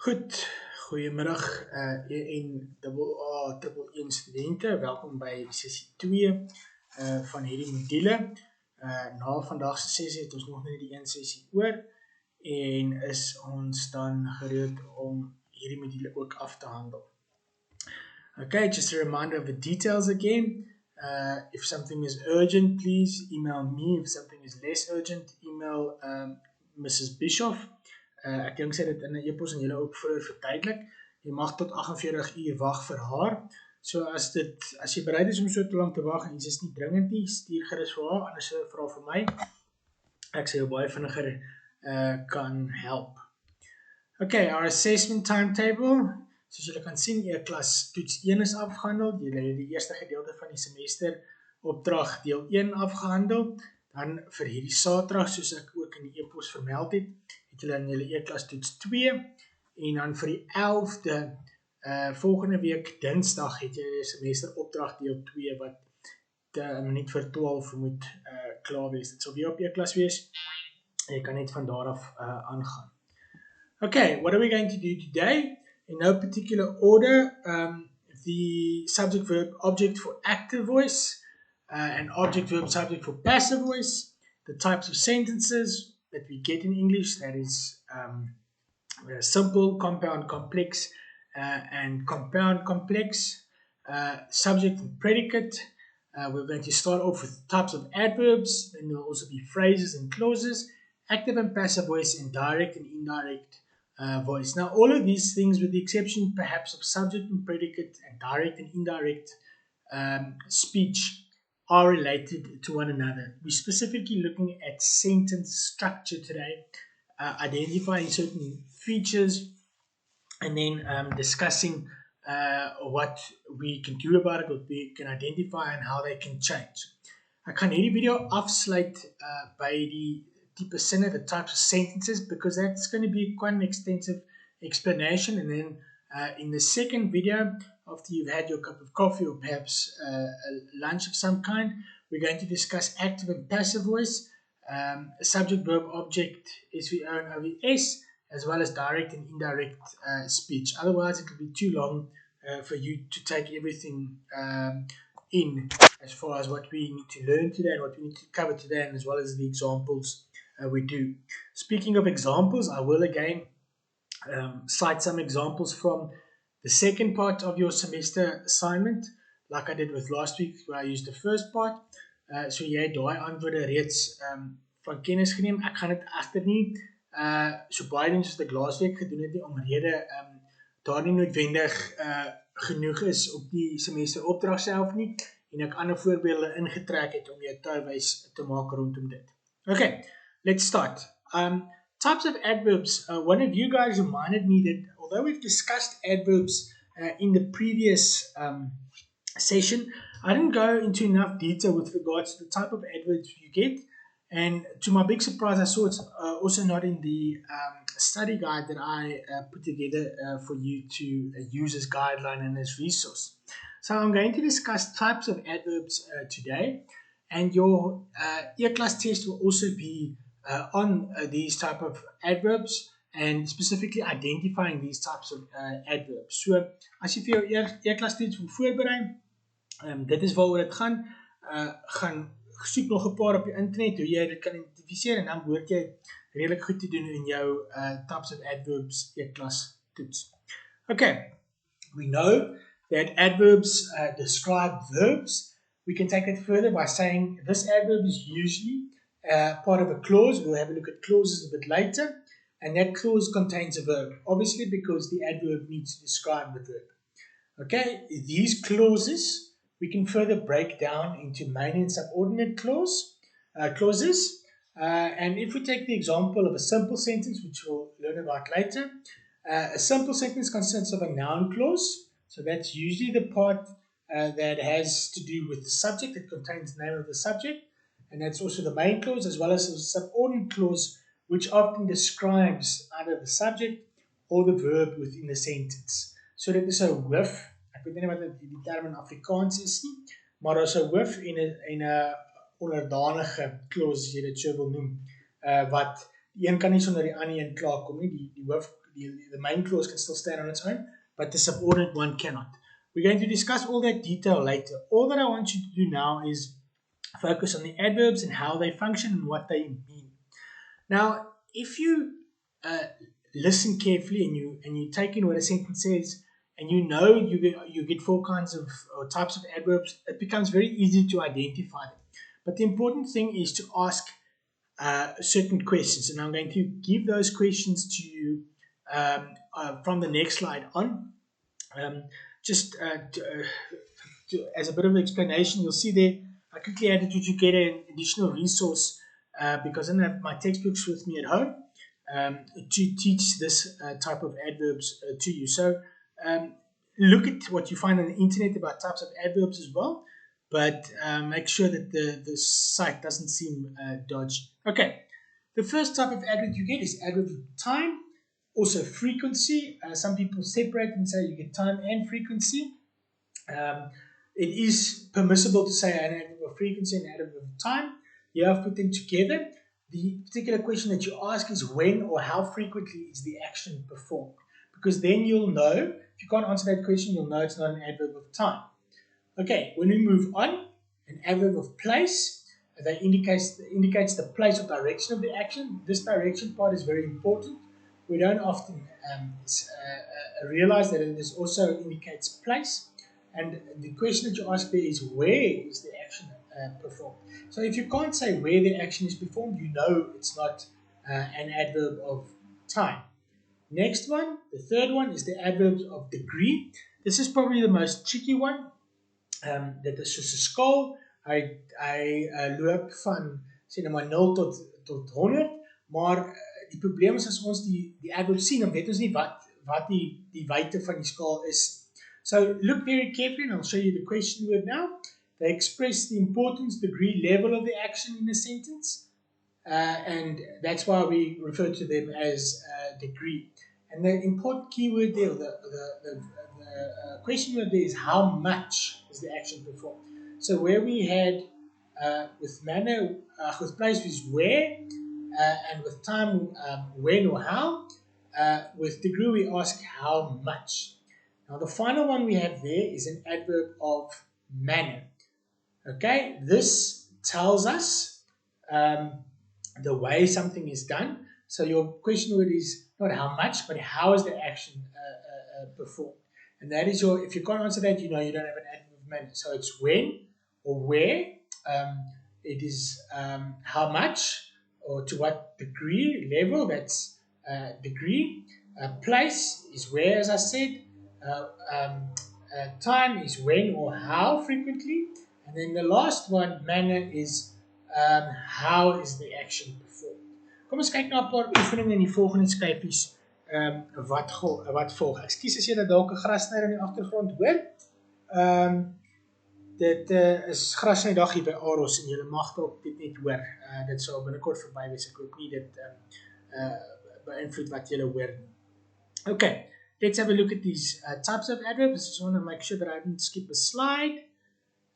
Goed, goeiemiddag ENAA111 studente. Welkom by sessie 2 van hierdie module. Na vandag se sessie het ons nog net die een sessie oor en is ons dan gereed om hierdie module ook af te handel. Okay, just a reminder of the details again. If something is urgent, please email me. If something is less urgent, email Mrs. Bischoff. Ek dink sy dit in 'n e-pos en julle ook vroeër verduidelik. Jy mag tot 48 uur wag vir haar. So as jy bereid is om so te lank te wag en iets is nie dringend nie, stuur gerus vir haar, anders vra vir my. Ek sal jou baie vinniger kan help. Okay, our assessment timetable. Soos julle kan sien, klas toets 1 is afgehandel. Julle het die eerste gedeelte van die semester opdrag deel 1 afgehandel. Dan vir hierdie Saterdag, soos ek ook in die e-pos vermeld het julle in julle e-klas toets 2 en dan vir die 11de volgende week Dinsdag het julle semester opdrag deel 2 wat 'n minuut vir 12 moet klaar wees. Dit sal weer op e-klas wees. Jy kan net van daar af aangaan. Okay, what are we going to do today? In no particular order, the subject verb object for active voice and object verb subject for passive voice, the types of sentences that we get in English, that is simple, compound, complex, and compound, complex, subject and predicate. We're going to start off with types of adverbs, then there will also be phrases and clauses, active and passive voice, and direct and indirect voice. Now, all of these things, with the exception perhaps of subject and predicate and direct and indirect speech, are related to one another. We're specifically looking at sentence structure today, identifying certain features, and then discussing what we can do about it, what we can identify, and how they can change. Ek gaan hierdie video afsluit by die tipe sinne, the types of sentences, because that's going to be quite an extensive explanation. And then in the second video, after you've had your cup of coffee or perhaps a lunch of some kind, we're going to discuss active and passive voice, subject, verb, object, SVO and OVS, as well as direct and indirect speech. Otherwise, it will be too long for you to take everything in as far as what we need to learn today and what we need to cover today, and as well as the examples we do. Speaking of examples, I will again cite some examples from the second part of your semester assignment, like I did with last week, where I used the first part. So jy het daai antwoorde reeds van kennis geneem. Ek gaan dit egter nie so baie doen soos ek laas week gedoen het nie, omrede daar nie noodwendig genoeg is op die semester opdrag self nie, en ek ander voorbeelde ingetrek het om jou touwys te maak rondom dit. Okay, let's start. Types of adverbs. One of you guys reminded me that although we've discussed adverbs in the previous session, I didn't go into enough detail with regards to the type of adverbs you get. And to my big surprise, I saw it's also not in the study guide that I put together for you to use as guideline and as resource. So I'm going to discuss types of adverbs today, and your e-class test will also be on these type of adverbs and specifically identifying these types of adverbs. So as jy vir jou e-class test wil voorberei, dit is waaroor dit gaan soek nog 'n paar op die internet hoe jy dit kan identifiseer, en dan behoort jy redelik goed te doen in jou types of adverbs e-class toets. Okay, we know that adverbs describe verbs. We can take it further by saying this adverb is usually part of a clause. We'll have a look at clauses a bit later, and that clause contains a verb, obviously because the adverb needs to describe the verb. Okay, these clauses we can further break down into main and subordinate clauses. And if we take the example of a simple sentence, which we'll learn about later, a simple sentence consists of a noun clause. So that's usually the part that has to do with the subject, that contains the name of the subject. And that's also the main clause, as well as a subordinate clause, which often describes either the subject or the verb within the sentence. So that is a with. Ek weet nie wat die term in Afrikaans is nie, maar daar is 'n with en 'n onderdanige clause, as jy dit so wil noem, wat die een kan nie sonder die ander een klaarkom nie. Die with the main clause can still stand on its own, but the subordinate one cannot. We're going to discuss all that detail later. All that I want you to do now is focus on the adverbs and how they function and what they mean. Now, if you listen carefully and you take in what a sentence says, and you know you get four kinds of or types of adverbs, it becomes very easy to identify them. But the important thing is to ask certain questions, and I'm going to give those questions to you from the next slide on. As a bit of an explanation, you'll see there, I quickly added you to get an additional resource because I don't have my textbooks with me at home to teach this type of adverbs to you. So look at what you find on the internet about types of adverbs as well, but make sure that the site doesn't seem dodgy. Okay, the first type of adverb you get is adverbs of time, also frequency. Some people separate and say you get time and frequency. It is permissible to say an adverb of frequency and an adverb of time. You have to put them together. The particular question that you ask is when or how frequently is the action performed, because then you'll know. If you can't answer that question, you'll know it's not an adverb of time. Okay, when we move on, an adverb of place, that indicates the place or direction of the action. This direction part is very important. We don't often realize that it also indicates place. And the question that you ask there is where is the action performed. So if you can't say where the action is performed, you know it's not an adverb of time. Next one, the third one, is the adverbs of degree. This is probably the most tricky one. Dit is soos 'n skaal. Hy loop van sê nou maar 0 tot 100, maar die probleem is as ons die adverb sien, dan weet ons nie wat die wyte van die skaal is. So look very carefully, and I'll show you the question word now. They express the importance, degree, level of the action in a sentence, and that's why we refer to them as degree. And the important keyword there, the question word there, is how much is the action performed. So where we had with manner, with place is where, and with time when or how. With degree we ask how much. Now the final one we have there is an adverb of manner. Okay, this tells us the way something is done. So your question word is not how much, but how is the action performed. And that is your, if you can't answer that, you know you don't have an adverb of manner. So it's when or where, it is how much or to what degree, level, that's degree. Place is where, as I said. Time is when or how frequently. And then the last one, manner, is how is the action performed. Kom ons kyk na 'n paar oefeninge in die volgende skyfies wat volg. Ekskuus as jy dalk 'n grassnyer in die agtergrond hoor. Dit is grasnydag hier by Aros en jy mag dalk dit net hoor. Dit sal binnekort verby wees. Ek hoop nie dit beïnvloed wat jy hoor nie. Okay, let's have a look at these types of adverbs. I just want to make sure that I didn't skip a slide.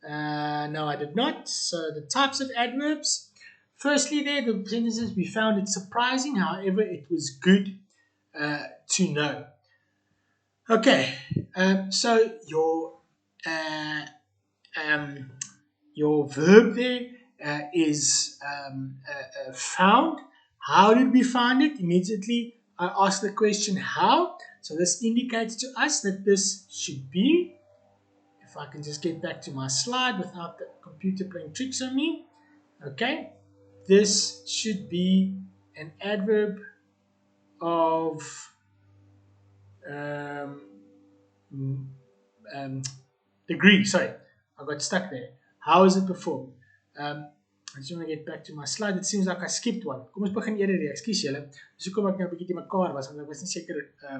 No, I did not. So the types of adverbs. Firstly, there, the sentences, we found it surprising, however, it was good to know. Okay, so your verb there is found. How did we find it? Immediately, I asked the question how. So this indicates to us that this should be, if I can just get back to my slide without the computer playing tricks on me. Okay, this should be an adverb of degree. Sorry, I got stuck there. How is it performed? I just want to get back to my slide. It seems like I skipped one. Kom ons begin eerder weer. Ekskuus julle. Dis hoekom ek nou 'n bietjie te mekaar was, want ek was nie seker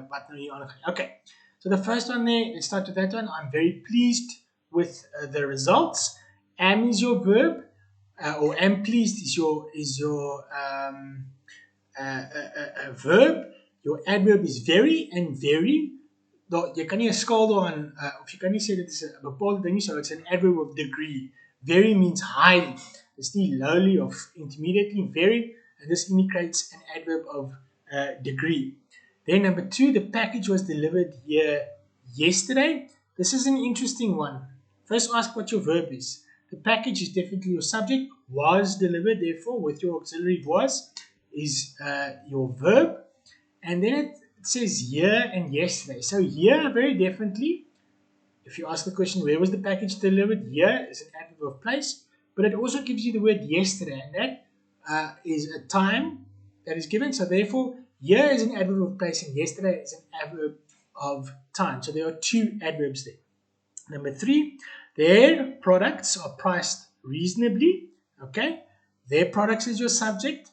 wat nou hier aangaan. Okay. So the first one there, let's start with that one. I'm very pleased with the results. Am is your verb, or am pleased is your verb. Your adverb is very and very. Jy kan nie 'n skaal daaraan of jy kan nie sê dit is 'n bepaalde ding nie, so it's an adverb of degree. Very means highly. It's the lowly of intermediately, very, and this indicates an adverb of degree. Then number 2, the package was delivered here yesterday. This is an interesting one. First ask what your verb is. The package is definitely your subject. Was delivered, therefore, with your auxiliary was is your verb. And then it says here and yesterday. So here, very definitely, if you ask the question, where was the package delivered? Here is an adverb of place. But it also gives you the word yesterday. And that is a time that is given. So therefore, here is an adverb of place and yesterday is an adverb of time. So there are 2 adverbs there. Number 3, their products are priced reasonably. Okay, their products is your subject.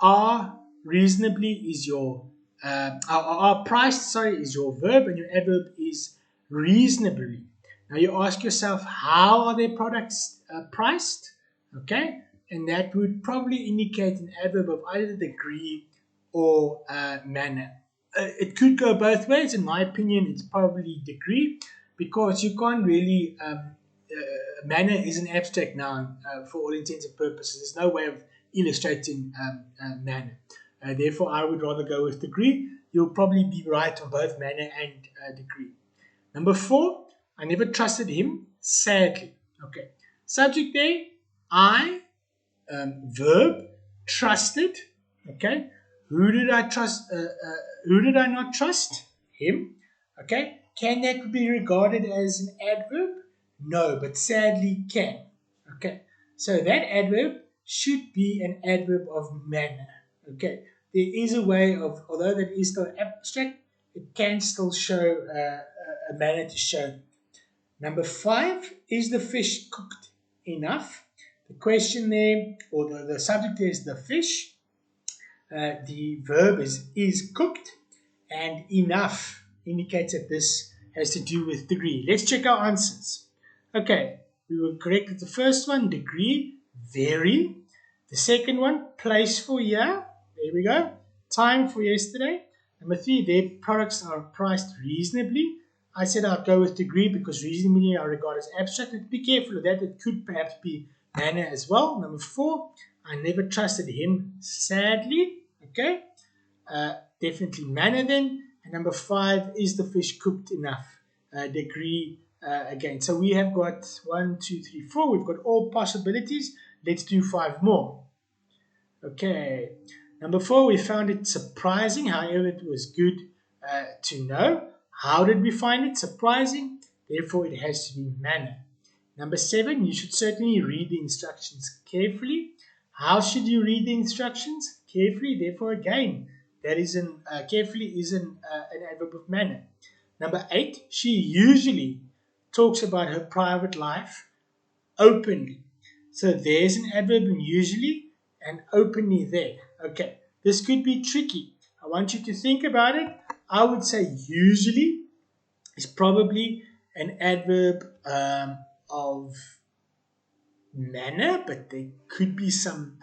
Are reasonably is your are priced, is your verb, and your adverb is reasonably. Now you ask yourself, how are their products priced? Okay, and that would probably indicate an adverb of either degree or manner. It could go both ways. In my opinion, it's probably degree, because you can't really manner is an abstract noun for all intents and purposes. There's no way of illustrating manner. Therefore, I would rather go with degree. You'll probably be right on both manner and degree. Number 4, I never trusted him, sadly. Okay, subject there, I, verb, trusted. Okay, who did I trust? Who did I not trust? Him. Okay, can that be regarded as an adverb? No, but sadly can. Okay, so that adverb should be an adverb of manner. Okay, there is a way of, although that is still abstract, it can still show a manner to show. Number 5, is the fish cooked enough? The question there, or the subject there is the fish. The verb is cooked, and enough indicates that this has to do with degree. Let's check our answers. Okay, we were correct with the first one, degree, very. The second one, place for year. There we go. Time for yesterday. Number 3, their products are priced reasonably. I said I'd go with degree because reasonably I regard as abstract. But be careful of that. It could perhaps be manner as well. Number 4, I never trusted him, sadly. Okay, definitely manner then. And number 5, is the fish cooked enough? Degree again. So we have got 1, 2, 3, 4. We've got all possibilities. Let's do 5 more. Okay, number 4, we found it surprising. However, it was good to know. How did we find it surprising? Therefore, it has to be manner. Number 7, you should certainly read the instructions carefully. How should you read the instructions? Carefully. Therefore, again, that is carefully is an adverb of manner. Number 8, she usually talks about her private life openly. So there's an adverb in usually and openly there. Okay, this could be tricky. I want you to think about it. I would say usually is probably an adverb of manner, but there could be some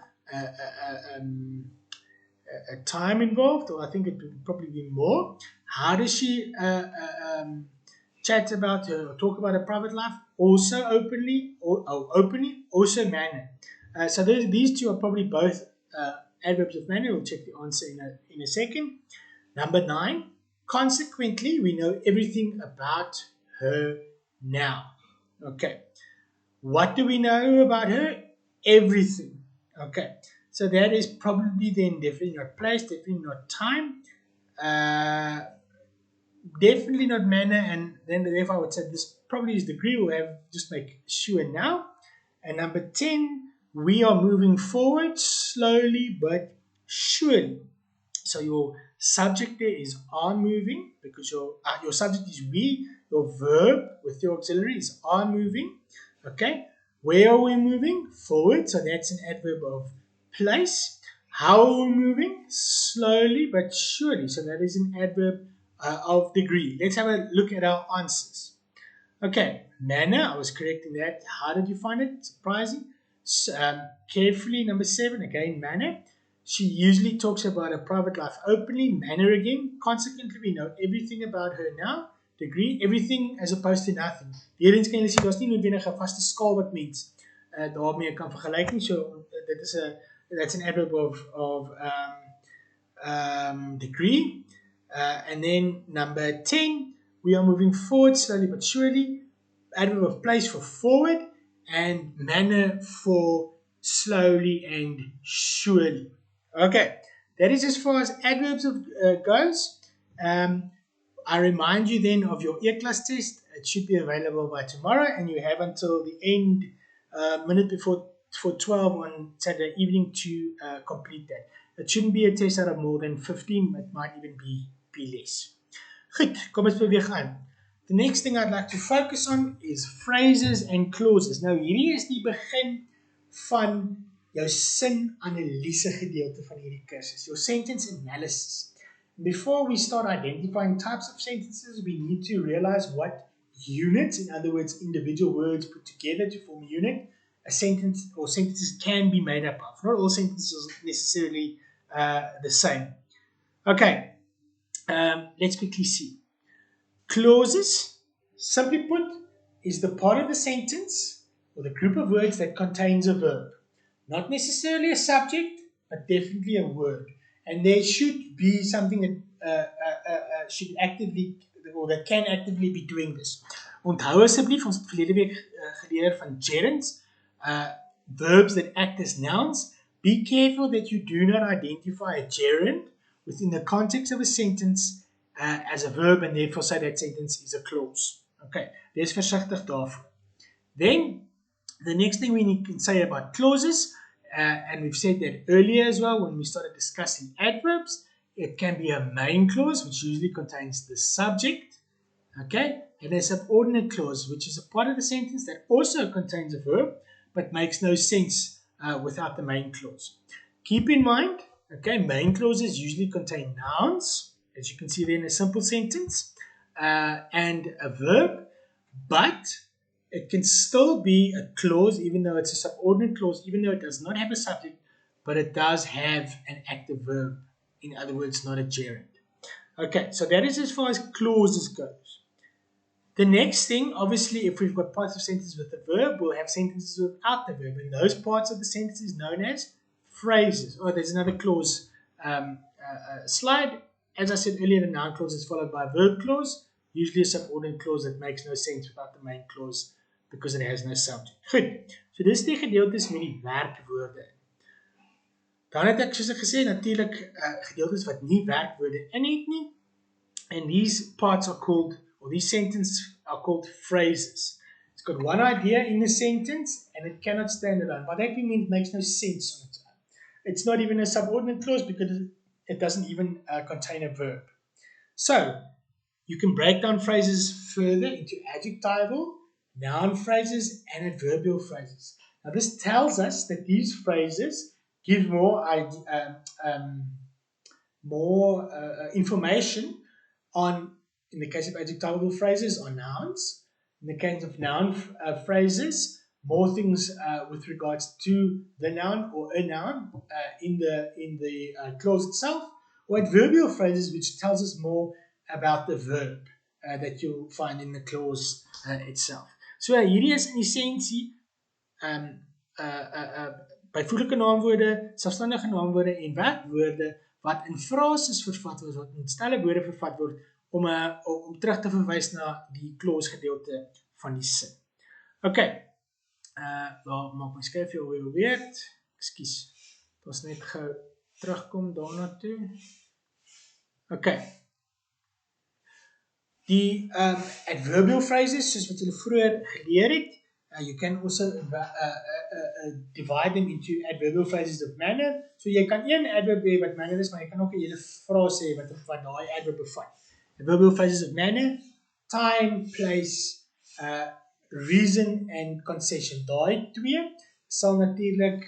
time involved, or I think it would probably be more. How does she chat about her or talk about her private life? Also openly, or openly, also manner. So these 2 are probably both adverbs of manner. We'll check the answer in a second. Number 9, consequently, we know everything about her now. Okay. What do we know about her? Everything. Okay. So that is probably then definitely not place, definitely not time, definitely not manner, and then therefore I would say this probably is degree. We'll have just make sure now. And number 10, we are moving forward slowly but surely. So your subject there is are moving, because your subject is we. Your verb with your auxiliary is are moving. Okay, where are we moving? Forward, so that's an adverb of place. How are we moving? Slowly but surely, so that is an adverb of degree. Let's have a look at our answers. Okay, manner, I was correct in that. How did you find it? Surprising. Carefully, number 7, again, manner. She usually talks about her private life openly. Manner again. Consequently, we know everything about her now. Degree, everything as opposed to nothing. Weer eens kan jy sien, daar's nie noodwendig 'n vaste skaal wat mens daarmee kan vergelyk nie. So that's an adverb of degree. And then number 10, we are moving forward slowly but surely. Adverb of place for forward and manner for slowly and surely. Okay, that is as far as adverbs goes. I remind you then of your E-class test. It should be available by tomorrow, and you have until the end, minute before 12 on Saturday evening to complete that. It shouldn't be a test out of more than 15, it might even be less. Goed, kom ons beweeg aan. The next thing I'd like to focus on is phrases and clauses. Nou hierdie is die begin van jou sin-analyse gedeelte van hierdie kursus, your sentence analysis. Before we start identifying types of sentences, we need to realize what units, in other words, individual words put together to form a unit, a sentence or sentences can be made up of. Not all sentences are necessarily the same. Okay, let's quickly see. Clauses, simply put, is the part of the sentence or the group of words that contains a verb. Not necessarily a subject, but definitely a word. And there should be something that should actively, or that can actively be doing this. Onthou asseblief, ons het verlede week geleer van gerunds, verbs that act as nouns. Be careful that you do not identify a gerund within the context of a sentence as a verb and therefore say that sentence is a clause. Okay, wees versigtig daarvoor. Then, the next thing we can say about clauses, and we've said that earlier as well when we started discussing adverbs, it can be a main clause, which usually contains the subject, okay, and a subordinate clause, which is a part of the sentence that also contains a verb, but makes no sense without the main clause. Keep in mind, okay, main clauses usually contain nouns, as you can see there in a simple sentence, and a verb, but it can still be a clause, even though it's a subordinate clause, even though it does not have a subject, but it does have an active verb. In other words, not a gerund. Okay, so that is as far as clauses goes. The next thing, obviously, if we've got parts of sentences with the verb, we'll have sentences without the verb, and those parts of the sentence is known as phrases. Oh, there's another clause slide. As I said earlier, the noun clause is followed by a verb clause, usually a subordinate clause that makes no sense without the main clause because it has no subject. Goed, so dis die gedeeltes met die werkwoorde. Dan het ek soos ek gesê natuurlik gedeeltes wat nie werkwoorde in het nie. And these parts are called, or these sentences are called phrases. It's got one idea in the sentence and it cannot stand alone. By that we mean it makes no sense on its own. It's not even a subordinate clause because it doesn't even contain a verb. So, you can break down phrases further into adjectival, noun phrases, and adverbial phrases. Now, this tells us that these phrases give more information on, in the case of adjectival phrases, on nouns. In the case of noun phrases, more things with regards to the noun or a noun in the clause itself, or adverbial phrases, which tells us more about the verb that you'll find in the clause itself. So hierdie is in essensie byvoeglike naamwoorde, selfstandige naamwoorde en werkwoorde wat in frases vervat word, wat in stelle woorde vervat word om terug te verwys na die clause gedeelte van die sin. Okay. Maak my skryf jou weer. Ekskuus. Het ons net gou terugkom daarna toe. Okay. Die adverbial phrases, soos wat julle vroeër geleer het, you can also divide them into adverbial phrases of manner. So jy kan een adverb hê wat manner is, maar jy kan ook 'n hele frase hê wat daai adverb bevat. Adverbial phrases of manner, time, place, reason and concession. Daai twee sal natuurlik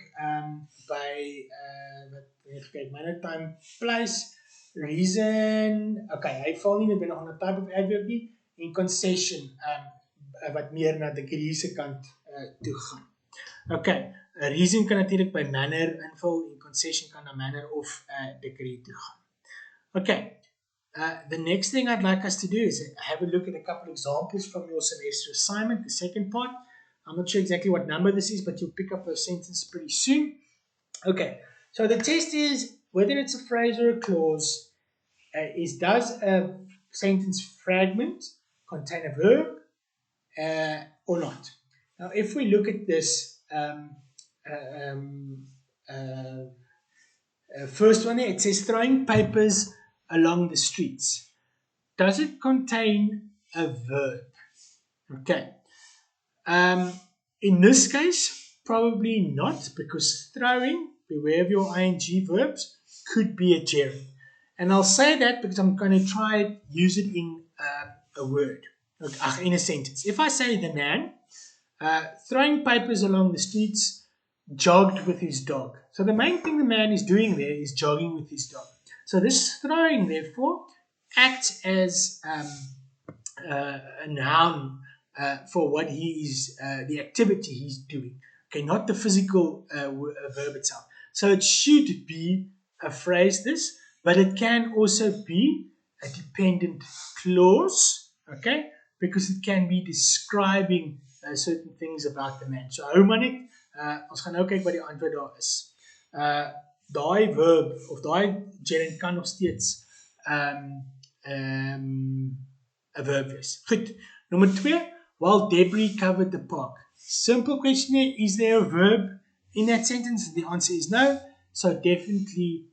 by manner, time, place, reason, okay, hy val nie binne aan 'n type of adverb nie, en concession wat meer na degree se kant toe gaan. Okay, reason kan natuurlik by manner invul en concession kan na manner of degree toe gaan. Okay, the next thing I'd like us to do is have a look at a couple of examples from your semester assignment, the second part. I'm not sure exactly what number this is, but you'll pick up a sentence pretty soon. Okay, so the test is whether it's a phrase or a clause, is, does a sentence fragment contain a verb or not? Now, if we look at this first one, it says throwing papers along the streets. Does it contain a verb? Okay. In this case, probably not, because throwing, beware of your ing verbs, could be a gerund. And I'll say that because I'm going to try and use it in a word, in a sentence. If I say the man throwing papers along the streets, jogged with his dog. So the main thing the man is doing there is jogging with his dog. So this throwing, therefore, acts as a noun for what he is, the activity he's doing. Okay, not the physical verb itself. So it should be a phrase, this, but it can also be a dependent clause, okay, because it can be describing certain things about the man. So hou maar net, ons gaan nou kyk wat die antwoord daar is. Daai verb of daai gerund kan nog steeds 'n verb wees. Goed. Nummer 2, while debris covered the park. Simple question here, is there a verb in that sentence? The answer is no. So definitely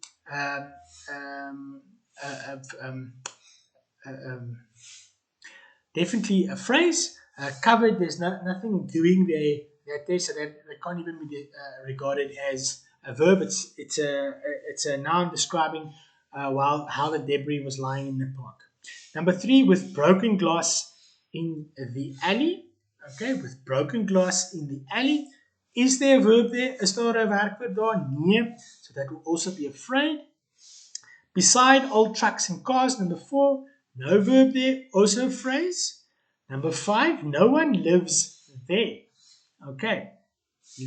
definitely a phrase. Covered, there's nothing doing there, so that can't even be regarded as a verb. It's a noun describing how the debris was lying in the park. Number 3, with broken glass in the alley. Okay, with broken glass in the alley. Is there a verb there? Is daar 'n werkwoord daar? Nee. So that will also be a phrase. Beside old trucks and cars. Number 4, no verb there, also a phrase. Number 5, no one lives there. Okay,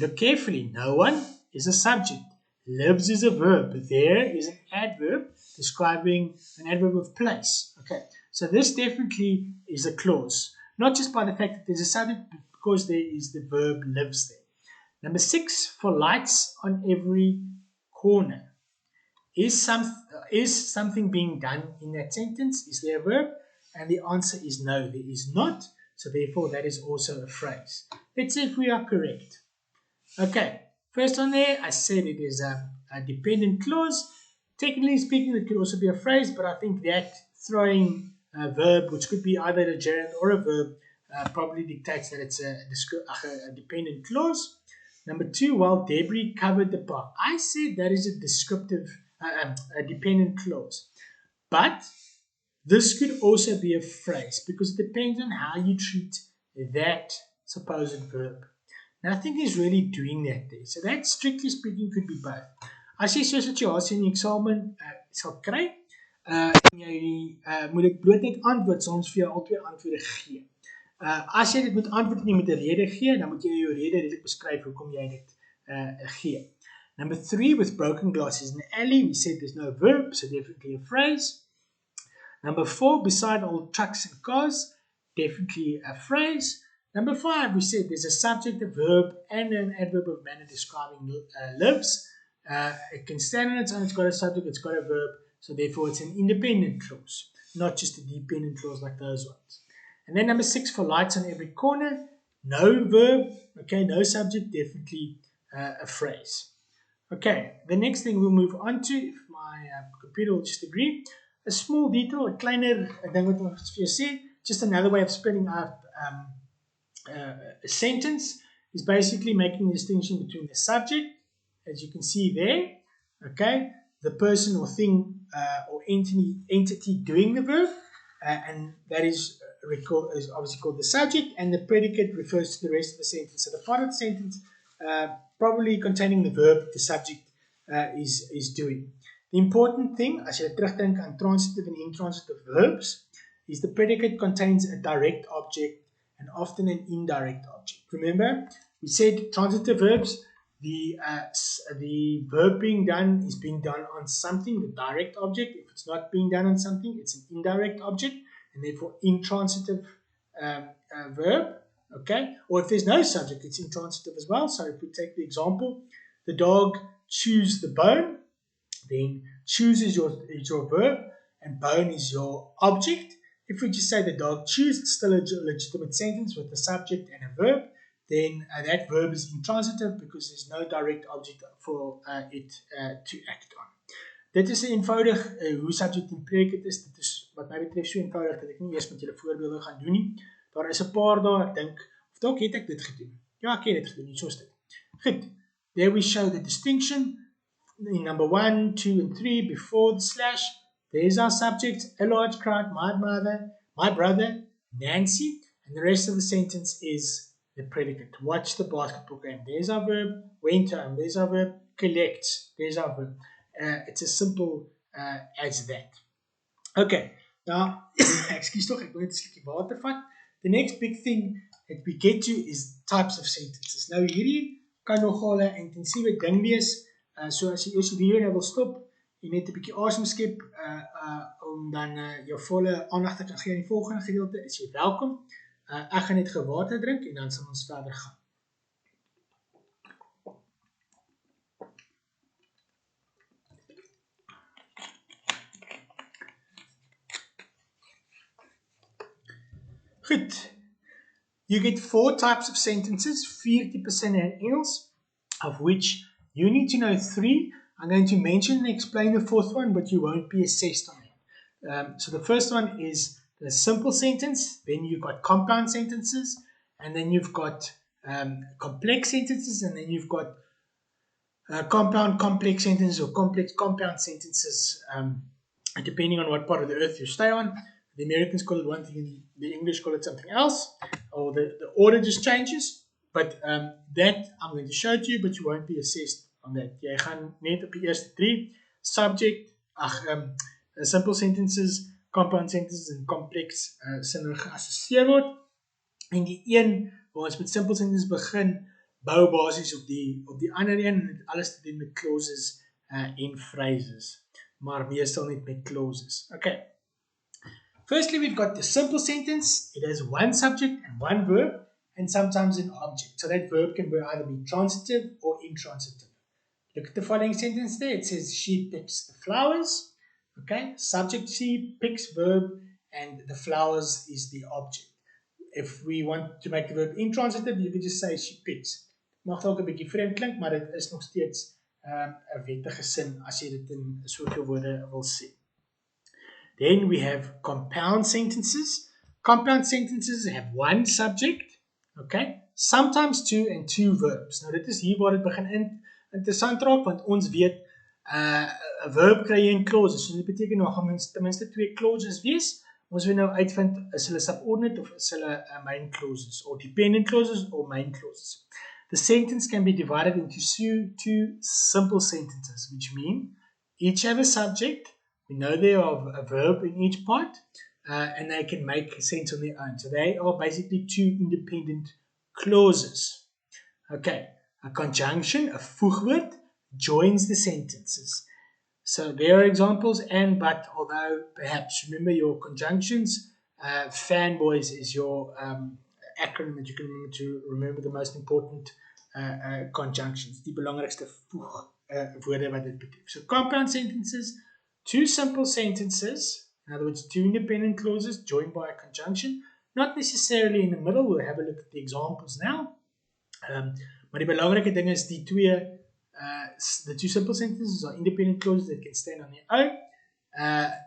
look carefully. No one is a subject. Lives is a verb. There is an adverb describing an adverb of place. Okay, so this definitely is a clause. Not just by the fact that there's a subject, but because there is the verb lives there. Number 6, for lights on every corner. Is something being done in that sentence? Is there a verb? And the answer is no, there is not. So therefore, that is also a phrase. Let's see if we are correct. Okay, first one there, I said it is a dependent clause. Technically speaking, it could also be a phrase, but I think that throwing a verb, which could be either a gerund or a verb, probably dictates that it's a dependent clause. Number 2, while debris covered the park. I said that is a descriptive, a dependent clause. But this could also be a phrase because it depends on how you treat that supposed verb. Nothing is really doing that there. So that, strictly speaking, could be both. As jy so 'n situasie in die eksamen sal kry, en jy moet dit bloot net antwoord, soms vir jou al twee antwoorde gee. As jy dit moet antwoord en jy moet 'n rede gee, dan moet jy jou rede redelik beskryf hoekom jy dit gee. Number 3, with broken glasses in the alley, we said there's no verb, so definitely a phrase. Number 4, beside old trucks and cars, definitely a phrase. Number 5, we said there's a subject, a verb, and an adverb of manner describing lives. It can stand on its own, it's got a subject, it's got a verb, so therefore it's an independent clause, not just a dependent clause like those ones. And then number 6, for lights on every corner, no verb, okay, no subject, definitely a phrase. Okay, the next thing we'll move on to, if my computer will just agree, a small detail, a kleiner ding wat ons vir jou sê, just another way of spelling out a sentence is basically making a distinction between the subject, as you can see there, okay, the person or thing or entity doing the verb, and that is obviously called the subject, and the predicate refers to the rest of the sentence. So the part of the sentence probably containing the verb the subject is doing. The important thing, as jy terugdink aan transitive and intransitive verbs, is the predicate contains a direct object and often an indirect object. Remember, we said transitive verbs, the verb being done is being done on something, the direct object. If it's not being done on something, it's an indirect object, and therefore intransitive verb, okay? Or if there's no subject, it's intransitive as well. So if we take the example, the dog chews the bone, then choose is your verb, and bone is your object. If we just say the dog chews, it's still a legitimate sentence with a subject and a verb. Then that verb is intransitive because there's no direct object for it to act on. Dit is eenvoudig hoe subject en predicate is. Dit is wat my betref so eenvoudig dat ek nie eers met julle voorbeelde gaan doen nie. Daar is 'n paar daar, ek dink, of dalk het ek dit gedoen. Ja, ek het dit gedoen, nie soos dit. Goed. There we show the distinction in number 1, 2 and 3 before the slash. There's our subject, a large crowd, my brother, Nancy, and the rest of the sentence is the predicate. Watch the basketball game. There's our verb, went home. There's our verb, collect. There's our verb. It's as simple as that. Okay, now, excuse me, ek wil net 'n slukkie water vat. The next big thing that we get to is types of sentences. Nou hierdie kan nogal 'n intensiewe ding wees. So as jy eers die video nou wil stop en net 'n bietjie asem skep om dan jou volle aandag te kan gee aan die volgende gedeelte, is jy welkom. Ek gaan net water drink en dan sal ons verder gaan. Goed. You get 4 types of sentences, 40% in Engels, of which you need to know 3. I'm going to mention and explain the 4th one, but you won't be assessed on it. So the first one is the simple sentence, then you've got compound sentences, and then you've got complex sentences, and then you've got compound complex sentences or complex compound sentences, depending on what part of the earth you stay on. The Americans call it one thing, and the English call it something else, or the order just changes. But that I'm going to show to you, but you won't be assessed on that. Jy gaan net op die eerste 3 subject, simple sentences, compound sentences en complex sinne geassosieer word. En die een waar ons met simple sentences begin, bou basies op die ander een, en het alles te doen met clauses en phrases, maar meestal net met clauses. Okay. Firstly, we've got the simple sentence. It has one subject and one verb, and sometimes an object. So that verb can either be transitive or intransitive. Look at the following sentence there. It says, she picks the flowers. Okay, subject she, picks verb, and the flowers is the object. If we want to make the verb intransitive, you could just say she picks. Mag dalk 'n bietjie vreemd klink, maar dit is nog steeds 'n wettige sin as jy dit in soveel woorde wil sê. Then we have compound sentences. Compound sentences have one subject, okay, sometimes 2 and 2 verbs. Nou dit is hier waar dit begin interessant raak, want ons weet 'n verb kry jy in clauses. So dit beteken nou gaan ten minste 2 clauses wees. Ons wil nou uitvind, is hulle subordinate of is hulle main clauses, or dependent clauses or main clauses. The sentence can be divided into 2 simple sentences, which mean each have a subject. We know there are a verb in each part, and they can make sense on their own. So they are basically 2 independent clauses. Okay, a conjunction, a voegwoord, joins the sentences. So there are examples, and but, although perhaps remember your conjunctions, fanboys is your acronym that you can remember to remember the most important conjunctions, die belangrikste voegwoorde wat dit betref. So compound sentences, 2 simple sentences, in other words 2 independent clauses joined by a conjunction, not necessarily in the middle. We'll have a look at the examples now. Maar die belangrike ding is die 2 simple sentences are independent clauses that can stand on their own.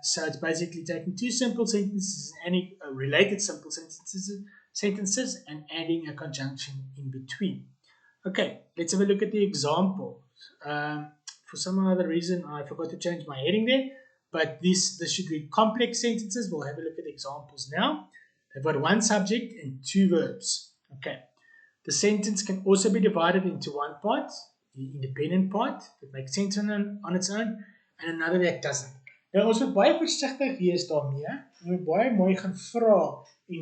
So it's basically taking 2 simple sentences and any related simple sentences and adding a conjunction in between. Okay, let's have a look at the examples. For some other reason, I forgot to change my heading there, but this should read complex sentences. We'll have a look at the examples now. They've got 1 subject and 2 verbs. Okay. The sentence can also be divided into one part, the independent part, that makes sense on its own, and another that doesn't. Nou, ons moet baie voorsigtig wees daarmee. Ons moet baie mooi gaan vra en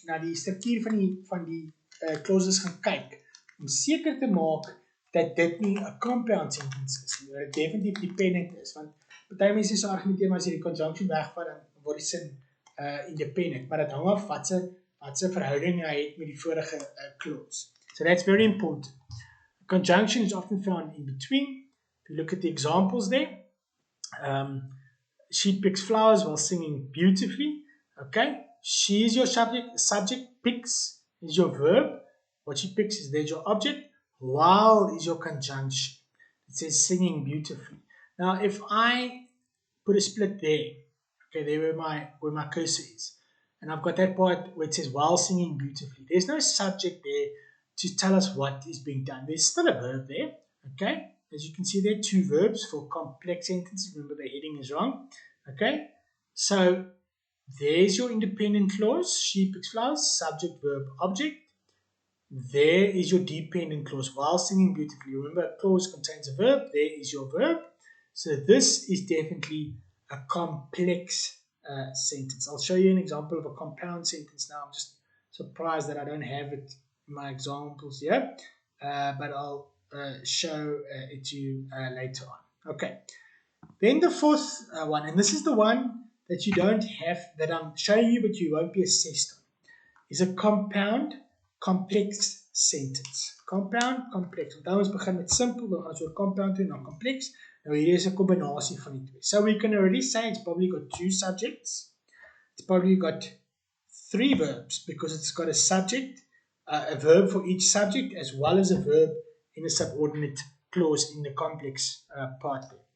na die struktuur van die clauses gaan kyk, om seker te maak dat dit nie 'n compound sentence is, maar dit definitief dependent is, want baie mense sal argumenteer, maar as jy die conjunction wegvat, dan word die sin independent, maar dit hang af wat se verhouding hy het met die vorige clause. So that's very important. Conjunction is often found in between. If you look at the examples there, She picks flowers while singing beautifully. Okay. She is your subject. Picks is your verb. What she picks is there's your object. While is your conjunction. It says singing beautifully. Now, if I put a split there, okay, there where my cursor is, and I've got that part where it says while singing beautifully. There's no subject there to tell us what is being done. There's still a verb there, okay? As you can see there, two verbs for complex sentences. Remember the heading is wrong, okay? So there's your independent clause. She picks flowers, subject, verb, object. There is your dependent clause. While singing beautifully. Remember, a clause contains a verb. There is your verb. So this is definitely a complex sentence. I'll show you an example of a compound sentence now. I'm just surprised that I don't have it in my examples here, but I'll show it to you later on. Okay. Then the fourth one, and this is the one that you don't have, that I'm showing you, but you won't be assessed on, is a compound complex sentence. Compound complex. Onthou ons begin met simpel, dan gaan ons oor compound toe na complex. Nou hier is 'n kombinasie van die twee. So we can already say it's probably got two subjects. It's probably got three verbs because it's got a subject, a verb for each subject, as well as a verb in a subordinate clause in the complex part there.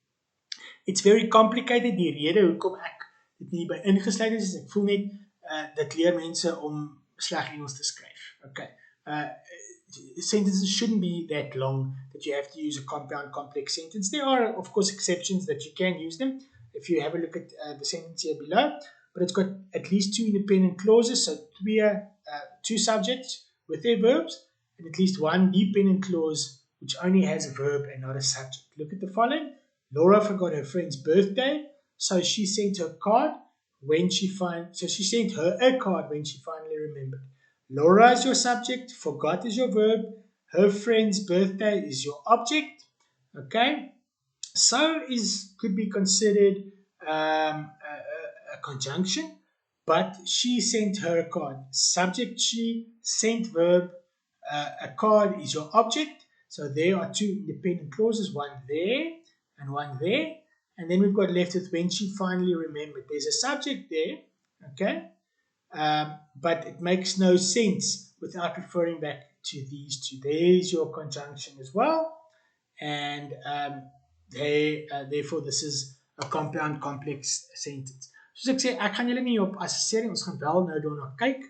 It's very complicated. Die rede hoekom ek dit nie by ingesluit is ek voel net dit leer mense om sleg Engels te skryf. Okay. Sentences shouldn't be that long that you have to use a compound complex sentence. There are, of course, exceptions that you can use them if you have a look at the sentence here below, but it's got at least two independent clauses, so two subjects with their verbs, and at least one dependent clause which only has a verb and not a subject. Look at the following. Laura forgot her friend's birthday, so she sent her card when she sent her a card when she finally remembered. Laura is your subject, forgot is your verb, her friend's birthday is your object. Okay, so could be considered a conjunction, but she sent her a card. Subject she, sent verb, a card is your object. So there are two independent clauses, one there and one there. And then we've got left with when she finally remembered. There's a subject there, okay? But it makes no sense without referring back to these two. There's your conjunction as well. And therefore this is a compound complex sentence. Soos ek sê, ek gaan julle nie op assesseer nie, ons gaan wel nou daarna kyk,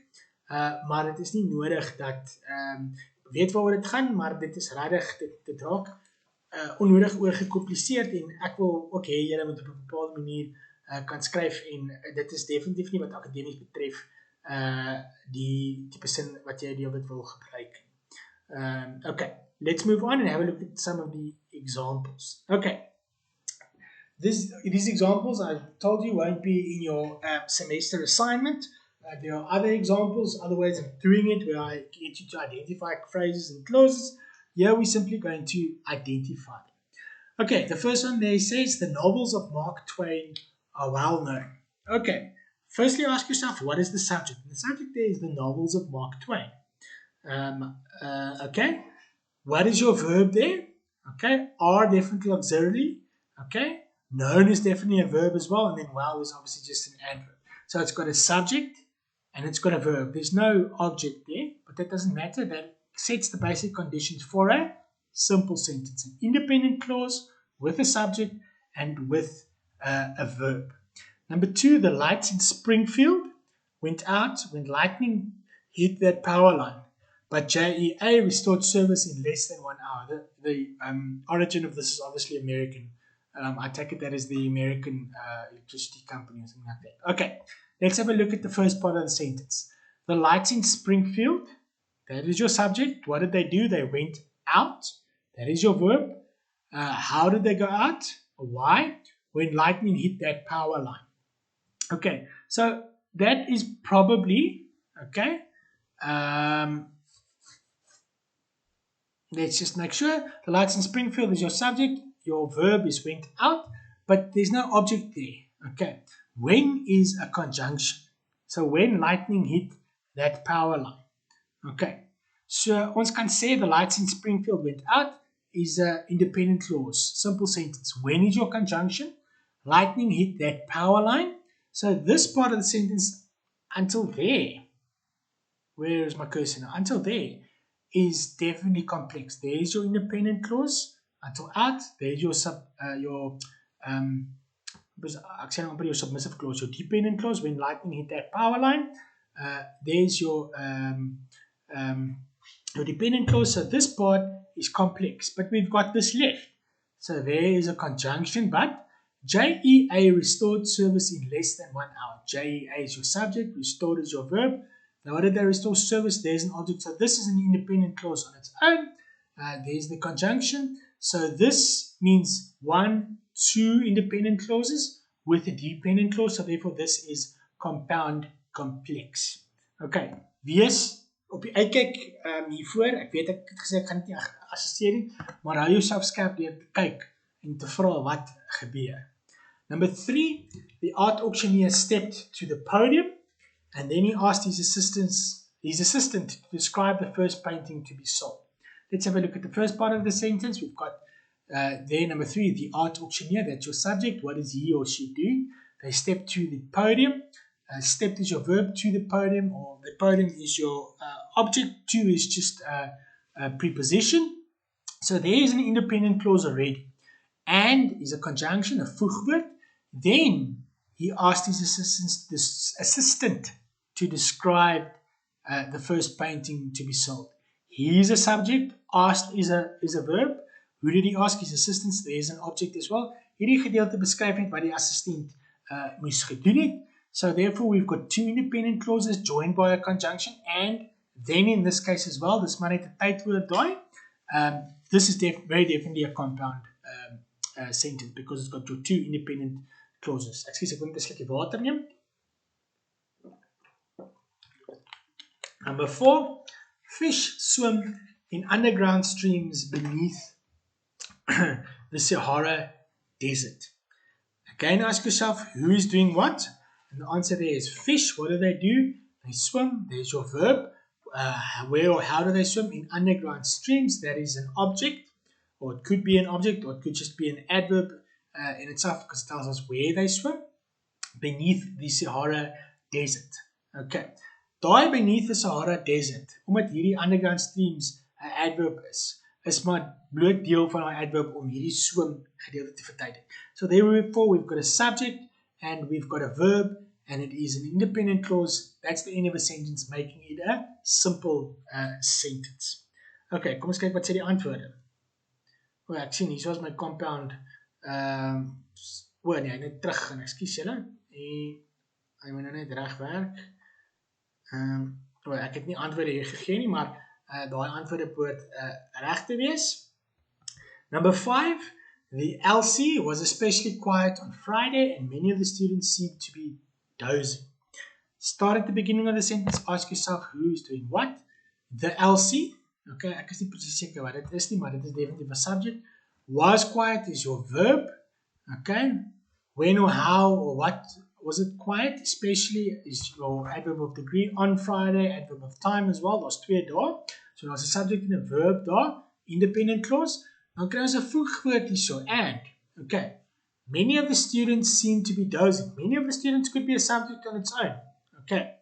maar dit is nie nodig dat weet waaroor dit gaan, maar dit is regtig dit raak onnodig oorgekompliseerd en ek wil ook hê julle moet op 'n bepaalde manier kan skryf en dit is definitief nie wat akademies betref die tipe sin wat jy deel dit wil gebruik. Okay, let's move on and have a look at some of the examples. Okay, these examples I told you won't be in your semester assignment. There are other examples, other ways of doing it where I get you to identify phrases and clauses. Here we're simply going to identify them. Okay, the first one there says the novels of Mark Twain are well known. Okay, firstly ask yourself, what is the subject? And the subject there is the novels of Mark Twain. Okay, what is your verb there? Okay, are definitely auxiliary. Okay, known is definitely a verb as well, and then well is obviously just an adverb. So it's got a subject and it's got a verb. There's no object there, but that doesn't matter. That sets the basic conditions for a simple sentence. An independent clause with a subject and with a verb. Number two, the lights in Springfield went out when lightning hit that power line, but JEA restored service in less than 1 hour. The origin of this is obviously American. I take it that is the American electricity company or something like that. Okay, let's have a look at the first part of the sentence. The lights in Springfield, that is your subject. What did they do? They went out. That is your verb. How did they go out? Why? When lightning hit that power line. Okay, so that is probably, okay, let's just make sure. The lights in Springfield is your subject. Your verb is went out, but there's no object there. Okay, when is a conjunction. So when lightning hit that power line. Okay, so ons kan sê the lights in Springfield went out is an independent clause. Simple sentence. When is your conjunction? lightning hit that power line. So this part of the sentence, until there, where is my cursor now? Until there is definitely complex. There's your independent clause. Until out, there's your your submissive clause, your dependent clause. When lightning hit that power line, there's your dependent clause. So this part is complex, but we've got this left. So there is a conjunction, but JEA restored service in less than 1 hour. JEA is your subject, restored is your verb. Now, what did they restore service? There's an object. So this is an independent clause on its own. There's the conjunction. So this means 1, 2 independent clauses with a dependent clause. So therefore, this is compound complex. Okay, wees op die uitkyk hiervoor. Ek weet ek het gesê ek gaan dit nie assisteer nie, maar hou jouself skerp deur te kyk en te vra wat gebeur. Number 3, the art auctioneer stepped to the podium and then he asked his assistant to describe the first painting to be sold. Let's have a look at the first part of the sentence. We've got there, number 3, the art auctioneer, that's your subject. What is he or she doing? They step to the podium. Stepped is your verb, to the podium, or the podium is your object, to is just a preposition. So there is an independent clause already. And is a conjunction, a voegwoord. Then he asked his assistant to describe the first painting to be sold. He is a subject, asked is a verb. Who did he ask? His assistant. There is an object as well. Hierdie gedeelte beskryf net wat die assistent moes gedoen het. So therefore we've got 2 independent clauses joined by a conjunction, and then in this case as well, dis maar net 'n tydwoord daai. This is very definitely a compound sentence because it's got your 2 independent clauses. Excuse, ek moet net 'n slukkie water neem. Number 4, fish swim in underground streams beneath the Sahara Desert. Again, ask yourself, who is doing what? And the answer there is fish. What do? They swim. There's your verb. Where or how do they swim? In underground streams. That is an object, or it could be an object, or it could just be an adverb in itself because it tells us where they swim. Beneath the Sahara Desert. Okay. Daai beneath the Sahara Desert, omdat hierdie underground streams 'n adverb is maar bloot deel van our adverb om hierdie swim gedeelte te verduidelik. So therefore we've got a subject and we've got a verb and it is an independent clause. That's the end of a sentence, making it a simple sentence. Okay, kom ons kyk wat sê die antwoorde. Ek sien hier was my compound nee, net terug gaan. Ekskuus julle. Hy moet nou net reg werk. Ek het nie antwoorde hier gegee nie, maar daai antwoorde behoort reg te wees. Number 5, the LC was especially quiet on Friday and many of the students seemed to be dozing. Start at the beginning of the sentence, ask yourself who is doing what. The LC, okay, ek is nie presies seker wat dit is nie, maar dit is definitely a subject. Was quiet is your verb, okay. When or how or what was it quiet, especially is your adverb of degree. On Friday, adverb of time as well, daar's 2 dae. So daar's 'n subject en 'n verb daar, independent clause. Dan kry ons 'n voegwoord hierso, and. Okay. Many of the students seem to be dozing. Many of the students could be a subject on its own. Okay.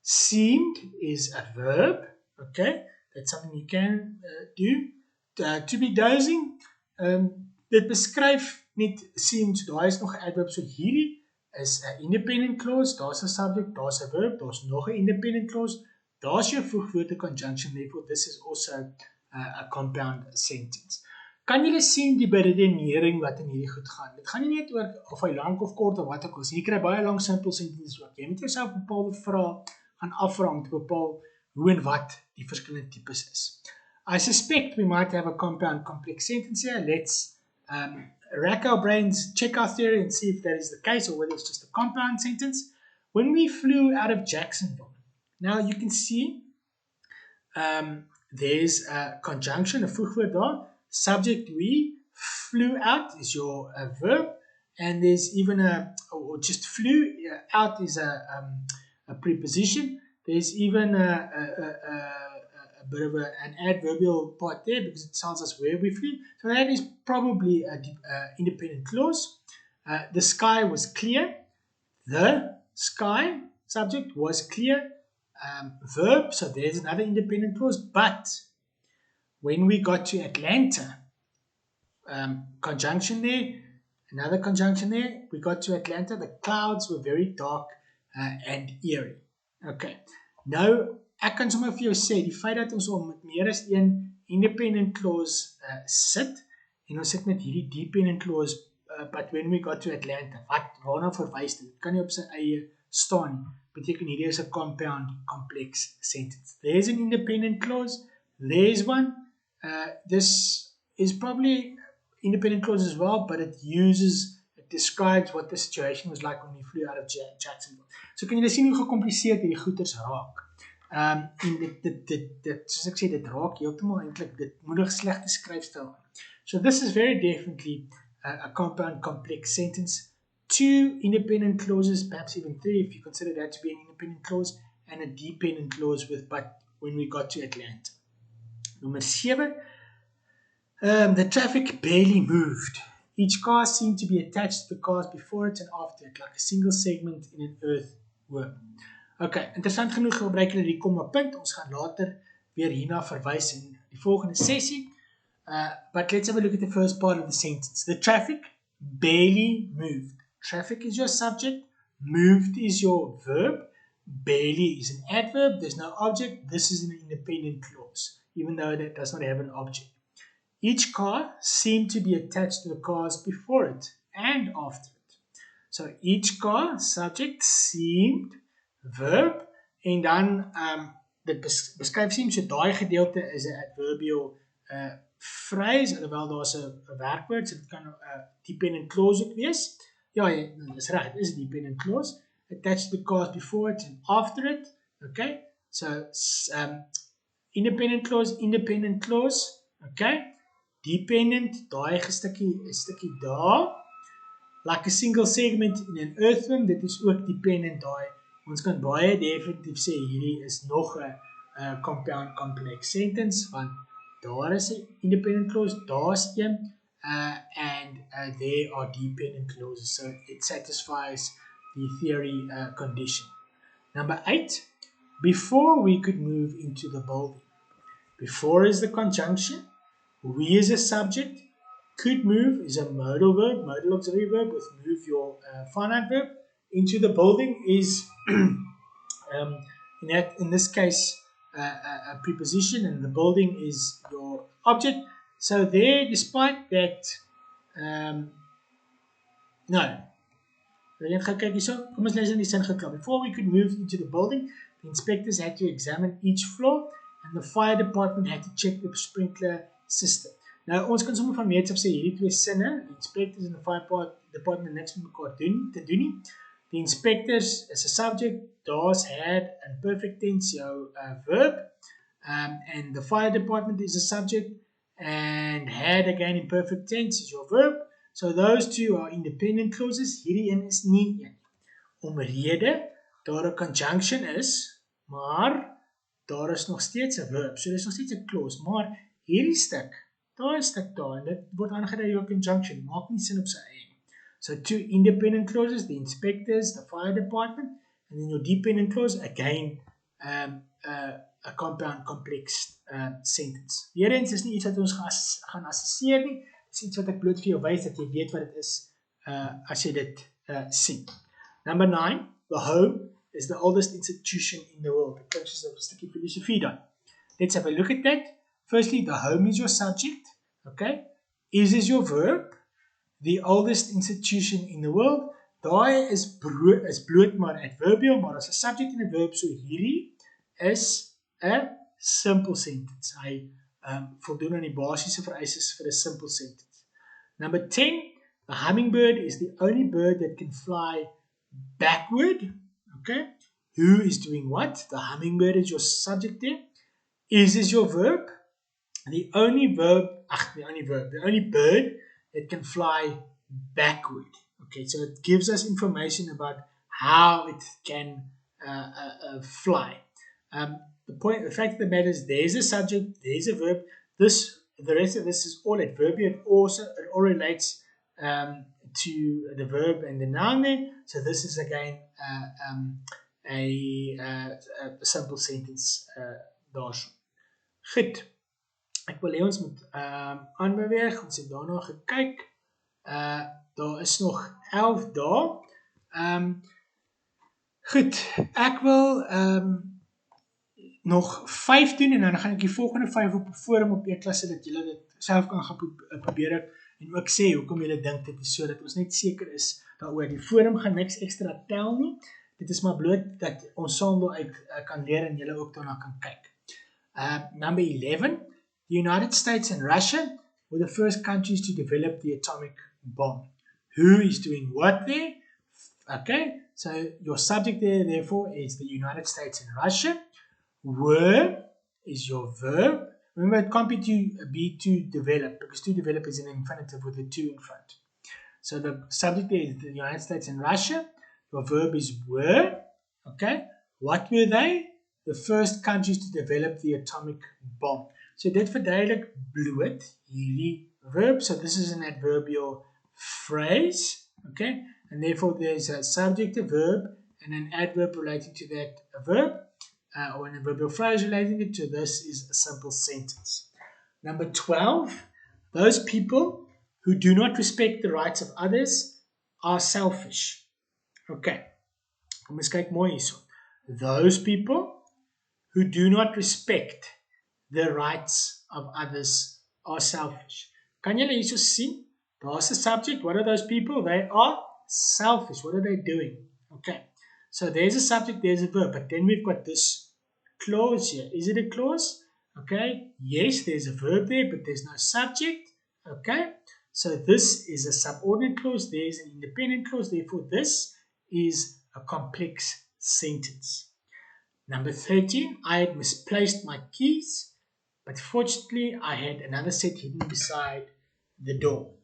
Seemed is a verb. Okay. That's something you can do. To be dozing. Dit beskryf net seemed. Daar is nog 'n adverb. So hierdie is 'n independent clause. Daar's 'n subject, daar's 'n verb, daar's nog 'n independent clause. Daar's jou voegwoord, 'n conjunction. Therefore, this is also a compound sentence. Kan julle sien die beredenering wat in hierdie goed gaan? Dit gaan nie net oor of hy lank of kort of wat ook al is. Jy kry baie lang simple sentences ook. Jy moet jouself bepaalde vrae gaan afvra om te bepaal hoe en wat die verskillende tipes is. I suspect we might have a compound complex sentence here. Let's rack our brains, check our theory and see if that is the case or whether it's just a compound sentence. When we flew out of Jacksonville, now you can see there's a conjunction, a voegwoord daar. Subject we, flew out is your verb, and there's even or just flew, out is a preposition. There's even a bit of an adverbial part there because it tells us where we flew. So that is probably an independent clause. The sky was clear. The sky, subject, was clear. Verb, so there's another independent clause. But when we got to Atlanta, conjunction there, another conjunction there. We got to Atlanta. The clouds were very dark and eerie. Okay. Nou, ek kan sommer vir jou sê, die feit dat ons al met meer as een independent clause sit, en ons sit met hierdie dependent clause, but when we got to Atlanta, waarna verwys dit? Kan nie op sy eie staan nie. Beteken hierdie is 'n compound complex sentence. There's an independent clause. There's one. This is probably independent clause as well, but it describes what the situation was like when we flew out of Jacksonville. So kan julle sien hoe gecompliseerd hierdie goeters raak. En dit soos ek sê, dit raak heeltemal eintlik, dit moedig slegte skryfstyl. So this is very definitely a compound complex sentence. 2 independent clauses, perhaps even 3 if you consider that to be an independent clause, and a dependent clause with but when we got to Atlanta. Number 7. The traffic barely moved. Each car seemed to be attached to the cars before it and after it, like a single segment in an earthworm. Okay, interessant genoeg gebruik hulle die komma punt. Ons gaan later weer hierna verwys in die volgende sessie. But let's have a look at the first part of the sentence. The traffic barely moved. Traffic is your subject. Moved is your verb. Barely is an adverb. There's no object. This is an independent clause, even though that does not have an object. Each car seemed to be attached to the cars before it and after it. So each car, subject, seemed, verb, en dan dit beskryf seem, so daai gedeelte is 'n adverbial phrase, alhoewel daar's 'n werkwoord, so dit kan 'n dependent clause ook wees. Ja, dis reg, dit is 'n dependent clause. Attached to the cars before it and after it. Okay, so independent clause, okay. Dependent, daai stukkie daar, like a single segment in an earthworm, dit is ook dependent daai. Ons kan baie definitief sê hierdie is nog 'n compound complex sentence, want daar is 'n independent clause, daar's een, and there are dependent clauses, so it satisfies the theory condition. Number 8, before we could move into the building. Before is the conjunction. We is a subject. Could move is a modal verb, modal auxiliary verb with move your finite verb. Into the building is, in this case, a preposition, and the building is your object. So there, despite that, no. Kom ons lees in die sin geklap. Before we could move into the building, the inspectors had to examine each floor, and the fire department had to check the sprinkler system. Nou, ons kan sommer van meets af sê, hierdie twee sinne, the inspectors and the fire department niks met mekaar te doen nie. The inspectors is a subject, does, had, and perfect tense jou verb, and the fire department is a subject, and had again in perfect tense is your verb. So those two are independent clauses. Hierdie een is nie een. Omrede, daar 'n conjunction is, maar daar is nog steeds 'n verb. So dis nog steeds 'n clause, maar hierdie stuk, daar is stuk daar, en dit word aangedui jou conjunction, maak nie sin op sy eie. So 2 independent clauses, the inspectors, the fire department, and then your dependent clause, again, a compound complex sentence. Hierens is nie iets wat ons gaan assesseer nie, is iets wat ek bloot vir jou wys, dat jy weet wat dit is, as jy dit sien. Number 9, the home is the oldest institution in the world. Ek klink soos 'n stukkie filosofie dan. Let's have a look at that. Firstly, the home is your subject, okay? Is your verb. The oldest institution in the world. Daai is bloot maar adverbial, maar as 'n subject en 'n verb, so hierdie is 'n simple sentence. Hy voldoen aan die basiese vereistes vir 'n simple sentence. Number 10, the hummingbird is the only bird that can fly backward, okay? Who is doing what? The hummingbird is your subject there. Is your verb. The only bird that can fly backward. Okay, so it gives us information about how it can fly. The fact of the matter is, there's a subject, there's a verb. The rest of this is all adverbial. It all relates to the verb and the noun there. So this is again a simple sentence daarso. Goed. Ek wil hê ons moet aanbeweeg. Ons het daarna gekyk. Daar is nog 11 dae. Goed, ek wil nog 5 doen en dan gaan ek die volgende 5 op 'n forum op e-klas sodat julle dit self kan gaan probeer en ook sê hoekom julle dink dit is sodat ons net seker is daaroor. Die forum gaan niks ekstra tel nie. Dit is maar bloot dat ons saam daaruit kan leer en julle ook daarna kan kyk. Number 11. The United States and Russia were the first countries to develop the atomic bomb. Who is doing what there? Okay, so your subject there, therefore, is the United States and Russia. Were is your verb. Remember, it can't be to develop, because to develop is an infinitive with a to in front. So the subject there is the United States and Russia. Your verb is were. Okay, what were they? The first countries to develop the atomic bomb. So dit verduidelik bloot hierdie verb. So this is an adverbial phrase. Okay, and therefore there's a subject, a verb, and an adverb relating to that verb, or an adverbial phrase relating it to this is a simple sentence. Number 12, those people who do not respect the rights of others are selfish. Okay, kom ons kyk mooi hierso. Those people who do not respect the rights of others are selfish. Kan julle hierso sien? Daar's 'n subject. What are those people? They are selfish. What are they doing? Okay. So there's a subject, there's a verb, but then we've got this clause here. Is it a clause? Okay. Yes, there's a verb there, but there's no subject. Okay. So this is a subordinate clause. There's an independent clause. Therefore, this is a complex sentence. Number 13, I had misplaced my keys, but fortunately, I had another set hidden beside the door.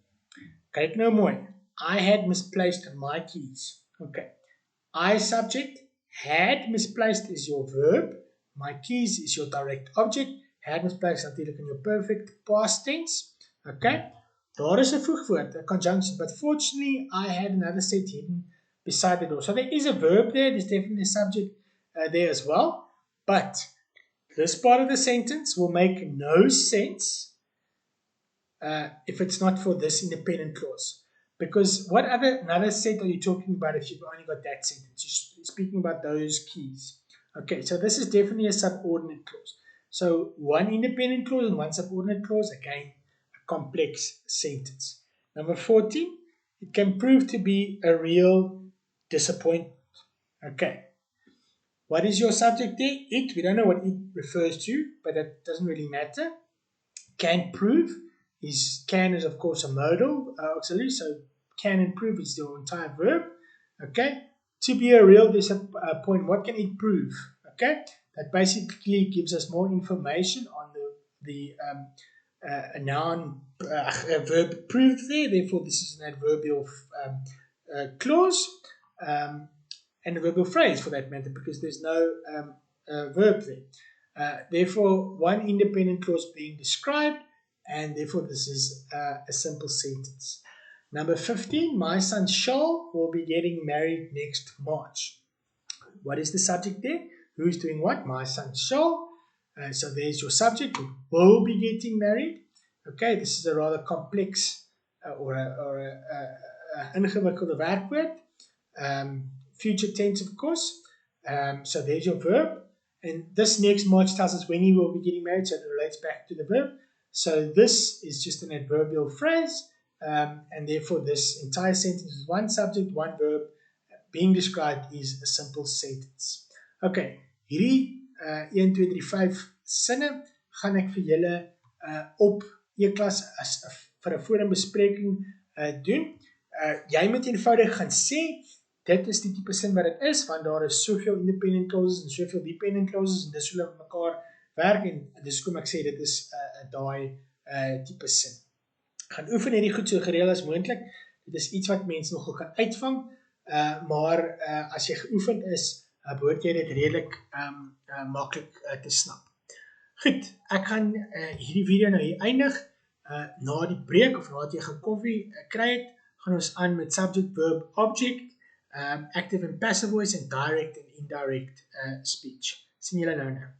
Kyk nou mooi. I had misplaced my keys. Okay. I subject, had misplaced is your verb. My keys is your direct object. Had misplaced natuurlik in your perfect past tense. Okay. Daar is 'n voegwoord, a conjunction, but fortunately, I had another set hidden beside the door. So there is a verb there. There's definitely a subject there as well. But this part of the sentence will make no sense if it's not for this independent clause. Because what another set are you talking about if you've only got that sentence? You're speaking about those keys. Okay, so this is definitely a subordinate clause. So one independent clause and one subordinate clause, again, a complex sentence. Number 14, it can prove to be a real disappointment. Okay. What is your subject there? It. We don't know what it refers to, but that doesn't really matter. Can prove is, can is of course a modal auxiliary, so can and prove is the entire verb. Okay. To be a real disappointment, what can it prove? Okay. That basically gives us more information on the noun verb proved there. Therefore, this is an adverbial clause. And a verbal phrase for that matter, because there's no verb there. Therefore, one independent clause being described, and therefore this is a simple sentence. Number 15, my son Charles will be getting married next March. What is the subject there? Who's doing what? My son Charles. So there's your subject, who will be getting married. Okay, this is a rather complex or a ingewikkelde werkwoord. Future tense, of course. So there's your verb. And this next March tells us when he will be getting married, so it relates back to the verb. So this is just an adverbial phrase, and therefore this entire sentence is one subject, one verb. Being described is a simple sentence. Okay, hierdie 1, 2, 3, 5 sinne gaan ek vir julle op e-klas vir 'n forumbespreking doen. Jy moet eenvoudig gaan sê dit is die tipe sin wat dit is, want daar is soveel independent clauses en soveel dependent clauses, en dis hoe hulle met mekaar werk, en dis kom ek sê, dit is daai tipe sin. Gaan oefen hierdie goed so gereeld as moontlik. Dit is iets wat mense nogal kan uitvang, maar as jy geoefend is, behoort jy dit redelik maklik te snap. Goed, ek gaan hierdie video nou hier eindig. Na die breek, of nadat jy gaan koffie kry het, gaan ons aan met subject, verb, object, active en passive voice en direct en indirect speech. Sien julle nou nou.